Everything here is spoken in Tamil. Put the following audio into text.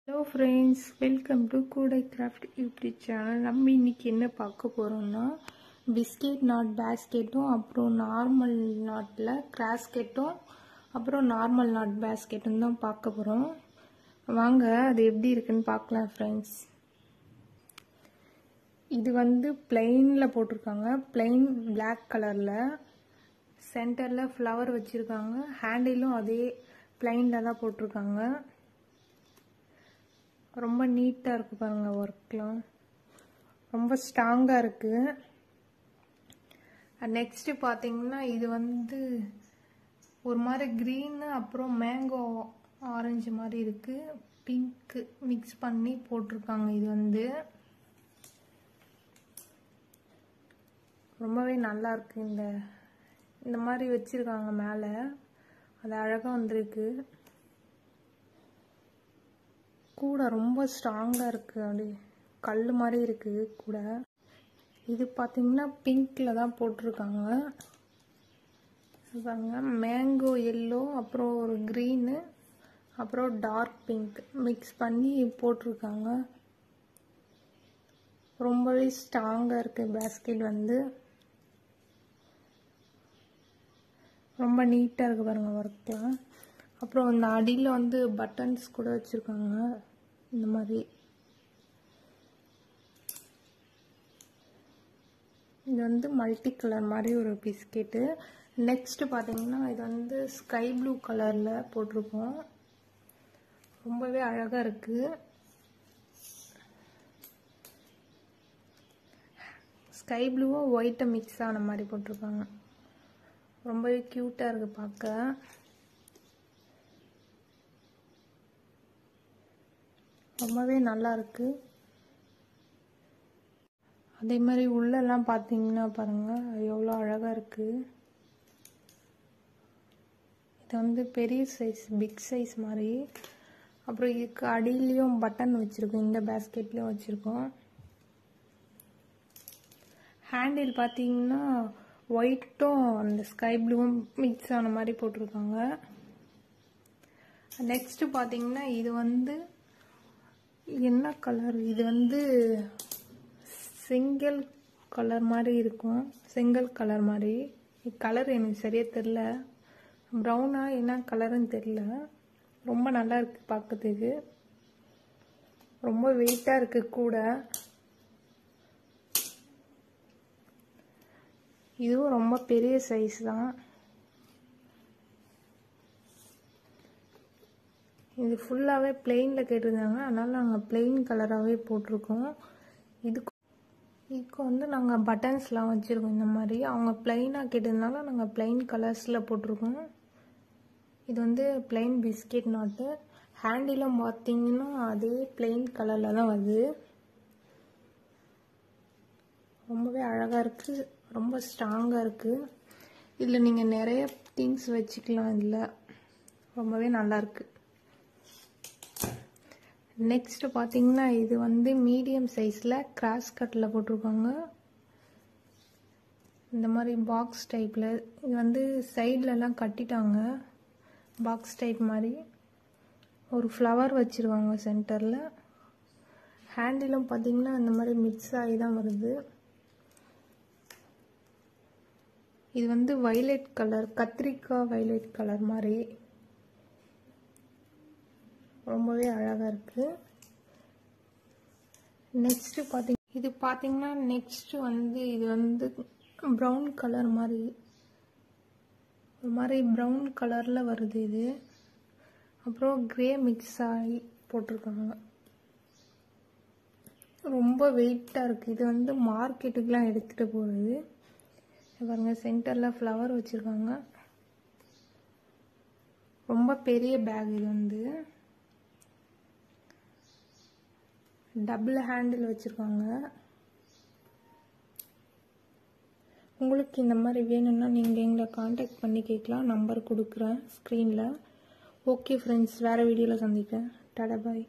ஹலோ ஃப்ரெண்ட்ஸ், வெல்கம் டு கூடை கிராஃப்ட் யூடியூப் சேனல். நம்ம இன்னைக்கு என்ன பார்க்க போகிறோம்னா பிஸ்கெட் நாட் பேஸ்கெட்டும், அப்புறம் நார்மல் நாட்டில் கிராஸ்கெட்டும், அப்புறம் நார்மல் நாட் பேஸ்கெட்டும் தான் பார்க்க போகிறோம். வாங்க அது எப்படி இருக்குன்னு பார்க்கலாம் ஃப்ரெண்ட்ஸ். இது வந்து பிளெயினில் போட்டிருக்காங்க, பிளெயின் பிளாக் கலரில். சென்டரில் ஃப்ளவர் வச்சுருக்காங்க. ஹேண்டிலும் அதே பிளெயினில் தான் போட்டிருக்காங்க. ரொம்ப நீட்டாக இருக்குது பாருங்கள், ஒர்க்லாம் ரொம்ப ஸ்ட்ராங்காக இருக்குது. நெக்ஸ்ட்டு பார்த்தீங்கன்னா இது வந்து ஒரு மாதிரி க்ரீனு, அப்புறம் மேங்கோ ஆரஞ்சு மாதிரி இருக்குது, பிங்க்கு மிக்ஸ் பண்ணி போட்டிருக்காங்க. இது வந்து ரொம்பவே நல்லா இருக்கு. இந்த மாதிரி வச்சுருக்காங்க மேலே, அது அழகாக வந்திருக்கு. கூட ரொம்ப ஸ்ட்ராங்காக இருக்குது, அப்படி கல் மாதிரி இருக்குது கூட. இது பார்த்தீங்கன்னா பிங்க்கில் தான் போட்டிருக்காங்க பாருங்க. மேங்கோ எல்லோ, அப்புறம் ஒரு க்ரீனு, அப்புறம் டார்க் பிங்க் மிக்ஸ் பண்ணி போட்டிருக்காங்க. ரொம்பவே ஸ்ட்ராங்காக இருக்குது பேஸ்கெட் வந்து. ரொம்ப நீட்டாக இருக்குது பாருங்கள் ஒர்க்லாம். அப்புறம் இந்த அடியில் வந்து பட்டன்ஸ் கூட வச்சுருக்காங்க இந்த மாதிரி. இது வந்து மல்டி கலர் மாதிரி ஒரு பிஸ்கெட்டு. நெக்ஸ்ட்டு பார்த்தீங்கன்னா இது வந்து ஸ்கை ப்ளூ கலரில் போட்டிருக்கோம். ரொம்பவே அழகாக இருக்குது. ஸ்கை ப்ளூவும் ஒயிட்டை மிக்ஸ் ஆன மாதிரி போட்டிருக்காங்க. ரொம்பவே க்யூட்டாக இருக்குது பார்க்க. ரொம்பவே நல்லா இருக்கு. அதே மாதிரி உள்ளெல்லாம் பார்த்தீங்கன்னா பாருங்கள், எவ்வளோ அழகாக இருக்குது. இது வந்து பெரிய சைஸ், பிக் சைஸ் மாதிரி. அப்புறம் இதுக்கு அடியிலையும் பட்டன் வச்சுருக்கோம், இந்த பேஸ்கெட்லேயும் வச்சுருக்கோம். ஹேண்டில் பார்த்தீங்கன்னா ஒயிட்டும் அந்த ஸ்கை ப்ளூவும் மிக்ஸ் ஆன மாதிரி போட்டிருக்காங்க. நெக்ஸ்ட்டு பார்த்தீங்கன்னா இது வந்து என்ன கலர், இது வந்து செங்கல் கலர் மாதிரி இருக்கும், செங்கல் கலர் மாதிரி. கலர் எனக்கு சரியாக தெரில, ப்ரௌனா என்ன கலருன்னு தெரில. ரொம்ப நல்லா இருக்குது பார்க்கறதுக்கு. ரொம்ப வெயிட்டாக இருக்குது கூட. இதுவும் ரொம்ப பெரிய சைஸ் தான். இது ஃபுல்லாகவே பிளெயினில் கேட்டிருந்தாங்க, அதனால் நாங்கள் பிளெயின் கலராகவே போட்டிருக்கோம். இதுக்கு வந்து நாங்கள் பட்டன்ஸ்லாம் வச்சுருக்கோம் இந்த மாதிரி. அவங்க பிளெயினாக கேட்டதுனால நாங்கள் பிளெயின் கலர்ஸில் போட்டிருக்கோம். இது வந்து பிளெயின் பிஸ்கெட் நாட்டு. ஹேண்டிலும் பார்த்தீங்கன்னா அதே பிளெயின் கலரில் தான் வருது. ரொம்பவே அழகாக இருக்குது, ரொம்ப ஸ்ட்ராங்காக இருக்குது. இதில் நீங்கள் நிறைய திங்ஸ் வச்சுக்கலாம். இதில் ரொம்பவே நல்லாயிருக்கு. நெக்ஸ்ட் பார்த்தீங்கன்னா இது வந்து மீடியம் சைஸில் கிராஸ் கட்டில் போட்டிருக்காங்க. இந்த மாதிரி பாக்ஸ் டைப்பில். இது வந்து சைட்லலாம் கட்டிட்டாங்க, பாக்ஸ் டைப் மாதிரி. ஒரு ஃப்ளவர் வச்சுருவாங்க சென்டரில். ஹேண்டிலும் பார்த்தீங்கன்னா இந்த மாதிரி மிக்ஸ் ஆகி தான் வருது. இது வந்து வைலட் கலர், கத்திரிக்காய் வைலட் கலர் மாதிரி. ரொம்பவே அழகாக இருக்குது. நெக்ஸ்ட்டு இது பார்த்தீங்கன்னா நெக்ஸ்ட்டு வந்து இது வந்து ப்ரௌன் கலர் மாதிரி, ஒரு மாதிரி ப்ரௌன் கலரில் வருது இது. அப்புறம் க்ரே மிக்ஸ் ஆகி போட்டிருக்காங்க. ரொம்ப வெயிட்டாக இருக்குது. இது வந்து மார்க்கெட்டுக்கெலாம் எடுத்துகிட்டு போகிறது. பாருங்கள், சென்டரில் ஃப்ளவர் வச்சுருக்காங்க. ரொம்ப பெரிய பேக். இது வந்து டபுள் ஹேண்டில் வச்சுருக்காங்க. உங்களுக்கு இந்த மாதிரி வேணும்னா நீங்கள் எங்களை காண்டாக்ட் பண்ணி கேட்கலாம். நம்பர் கொடுக்குறேன் ஸ்க்ரீனில். ஓகே ஃப்ரெண்ட்ஸ், வேறு வீடியோவில் சந்திக்கிறேன். டாடா பாய்.